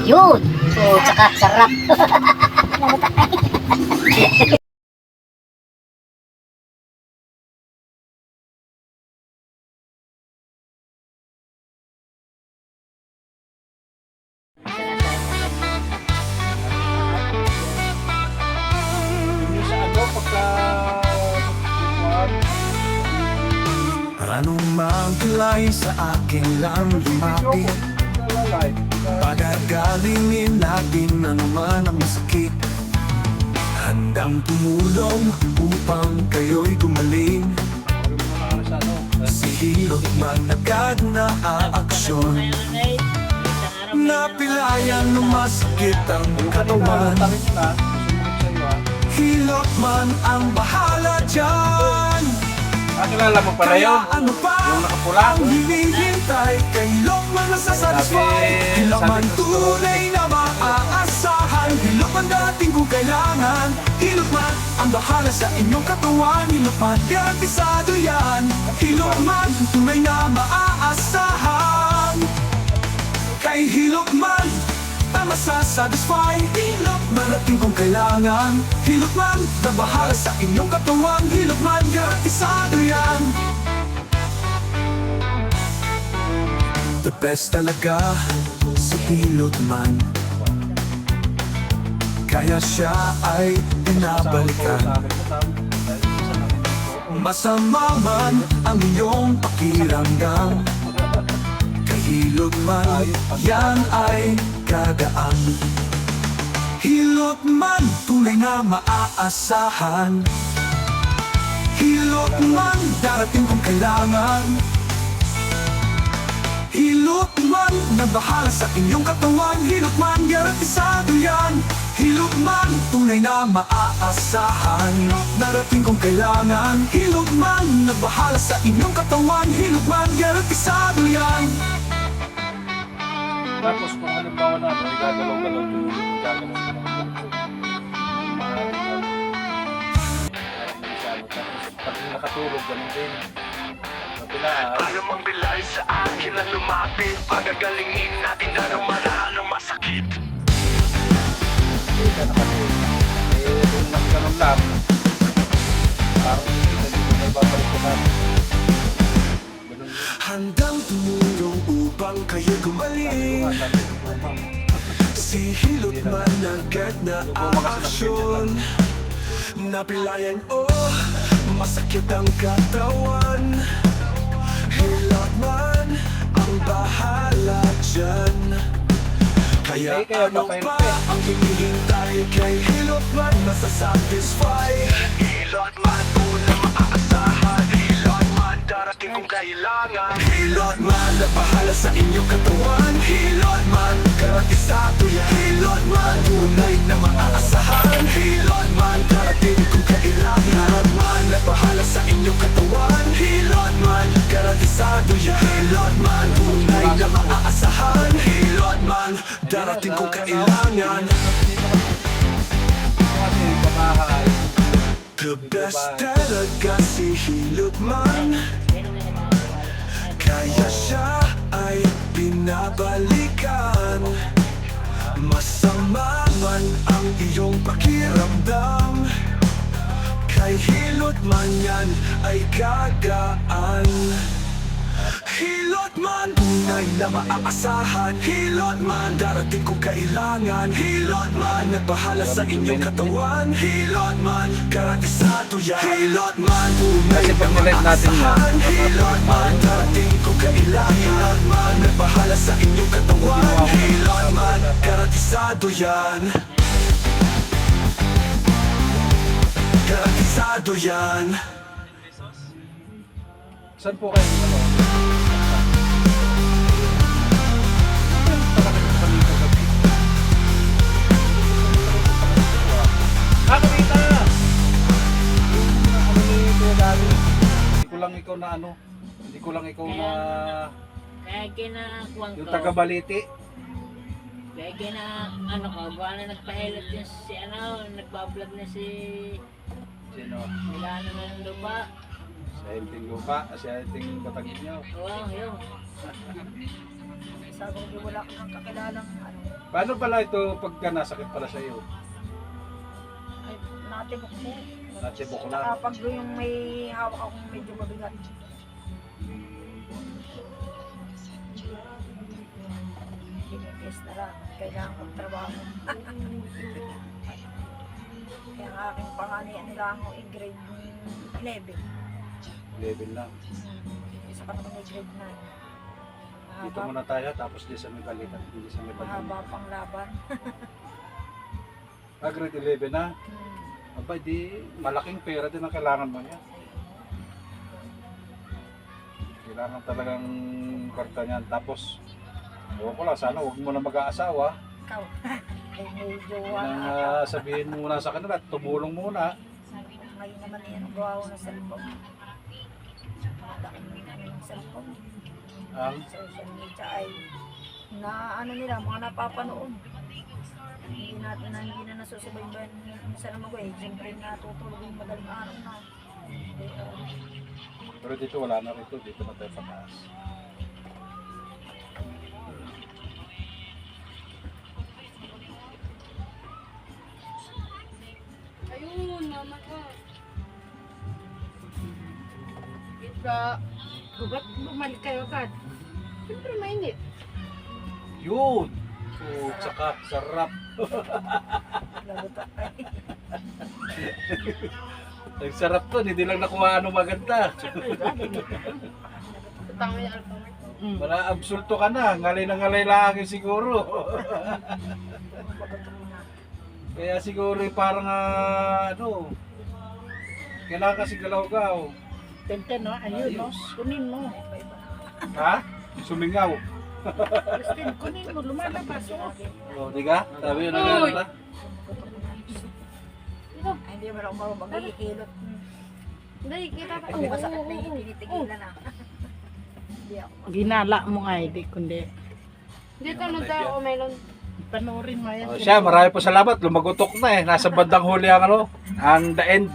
Yun. So, tsaka sarap. Hindi sa ano, pagka... Anong magkulay sa akin lang lumapit Pagagalingin natin anuman ang sakit Handang tumulong upang kayo'y gumaling Sihilot man agad na aaksyon Napilayan lumasakit ang katawan Hilot man ang bahala dyan Kilala mo pala yun? Kaya ano pa Yung nakapula? ang hinihintay Kailong man nasasatisfy Hilot man tunay na maaasahan Hilot man dating kung kailangan Hilot man ang bahala sa inyong katawan Hilot man garantisado yan Hilot man tunay na maaasahan Kay Hilot man na masasatisfy Hilot man ating kung kailangan Hilot man na bahala sa inyong katawan Hilot man garantisado yan The best talaga sa Hilot man Kaya siya ay pinabalikan Masama man ang iyong pakiramdam Kahilot man, yan ay kagaan Hilot man, tunay na maaasahan Hilot man, darating kung kailangan Hilot man, nagbahala sa inyong katawan Hilot man, garantisado yan Hilot man, tunay na maaasahan Darating kung kailangan Hilot man, nagbahala sa inyong katawan Hilot man, garantisado yan Tapos kung halimbawa na, may gagalaw-galaw yung gagalaw ng tapos pag nakatulog, ganun din. Napilaan. Ano mang bilay sa akin na lumapit Pagagalingin natin na naman ang masakit Hindi ka nakatulog. Doon lang ganun lang. Parang hindi na babalik ko na. Ganun yun. Handang tumulong upang kayo gumaling Si Hilot man agad na aksyon Napilayan masakit ang katawan Hilot man ang bahala dyan Kaya ano pa ang hinihintay Kay Hilot man masasatisfy Hilot man unang maaasahan Hilot man darating kung kailangan Hilot man na bahala sa inyong katawan Hilot man garantisado yan Hilot man tunay na maaasahan Hilot man darating kung kailangan Hilot man na bahala sa inyong katawan Hilot man garantisado yan Hilot man tunay na maaasahan Hilot man darating kung kailangan Kasi pamahay. The best talaga si Hilot man Kaya siya ay pinabalikan Masama man ang iyong pakiramdam Kay Hilot man yan ay kagaan Hilot man, tunay na maaasahan Hilot man, darating kung kailangan Hilot man, nagbahala sa inyong katawan Hilot man, garantisado yan Hilot man, tunay Kasi na pag nilike natin yan, maaasahan Hilot man, darating kung kailangan Hilot man, nagbahala sa inyong katawan Hilot man, garantisado yan Garantisado yan Saan po kayo? Ano? Kumita! Ano ni Kuya Dali? Hindi ko lang ikaw na ano. Hindi ko lang ikaw na... Kaya kinakuwang Yung ko. taga-baliti. Kaya ano ko, gawa na nagpa-helot yung si ano, nagbablog na si Sino? Milano ng lupa. Sa Enting Lupa, sa Enting Batagin nyo. Oo, yun. Sabi ko, wala ko nang kakilalang ano, Paano pala ito pagka nasakit pala sa iyo? Ay, natibok po. Natibok lang. Saka pag yung may hawak akong medyo mabigat. Tinipis na lang. Kailangan kong trabaho. Kaya ang aking panganian nila ako i-grade 11. Level lang. Isa pa naman i-grade 9. Dito Mahaba, muna tayo tapos di sa may balikan. Hindi sa may mahaba balikan. pang laban. Grade 11 na. Aba, di malaking pera din ang kailangan mo niya. Kailangan talagang karta niyan. Tapos, ewan ko lang, sana huwag mo na mag-aasawa. Ikaw. Ay, may jowa Yan ang na ata. sabihin mo muna sa kanila, tumulong muna. Ngayon naman yan ang gawa ko ng cellphone. Dahil ng cellphone. Ang Social media ay na ano nila, mga napapanood. Hindi na nasusubaybayan minsan naman ko eh. Siyempre natutulog yung madaling araw na. pero dito wala na rito, dito na tayo pataas. Ayun, mama ko. Kita, ba't bumalik kayo agad? Siyempre mainit. Yun! Oh, tsaka sarap. Lagutok ay. Ang sarap to, hindi lang nakuha ano maganda. Tama yung alcohol. Wala absulto ka na, ngalay na ngalay lang siguro. Bagutok na. Kaya siguro parang ano, kailangan kasi galaw-gaw. Tente no, ayun no, kunin mo. Iba-iba na. Ha? Sumingaw. Justin, kunin mo, lumalabas oh. O, di ka? Sabi yun na gano'n na. Ay, hindi mo lang marunong magigilot. Hindi, kita pa. Pag di masakit na yung tinitigilan na. Hindi ako. Ginala mo nga, hindi kundi. Dito na tayo, o melon. Panoorin mo yan. O, siya, marami po salamat. Lumagutok na eh. Nasa bandang huli ang ano, ang the end.